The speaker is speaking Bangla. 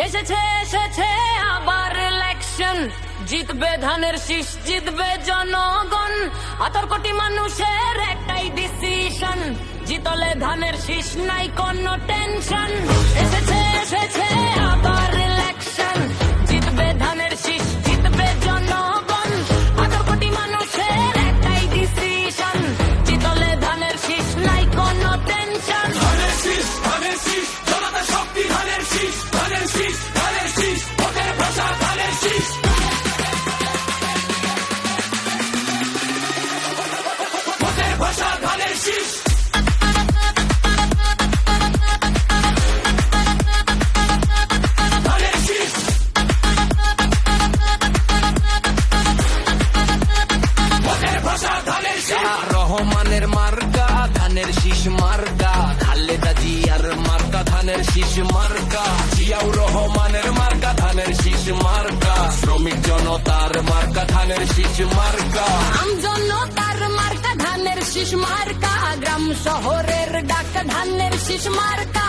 এসেছে এসেছে আবার ইলেকশন, জিতবে ধানের শীষ, জিতবে জনগণ। 18 কোটি মানুষের একটাই ডিসিশন, জিতলে ধানের শীষ, নাই কোনো টেনশন। এসেছে এসেছে আবার ইলেকশন, জিতবে ধানের শীষ, জিতবে জনগণ। 18 কোটি মানুষের একটাই ডিসিশন, জিতলে ধানের শীষ, নাই কোনো টেনশন। ধানের শীষ, ধানের শীষ, জনতা শক্তি ধানের শীষ, ধানের শীষ, ধানের শীষ, ভোটের ভাষা ধানের শীষ। ভোটের ভাষা ধানের শীষ। ধানের শীষ। ভোটের ভাষা ধানের শীষ। রহমানের মার্কা ধানের শীষ মার্কা, খালেদা জিয়ার মার্কা ধানের শীষ মার্কা, জিয়াউর রহমানের মার্কা ধানের শীষ মার্কা, শ্রমিক জনতার মার্কা ধানের শীষ মার্কা, আমজনতার মার্কা ধানের শীষ মার্কা, গ্রাম শহরের ডাক ধানের শীষ মার্কা।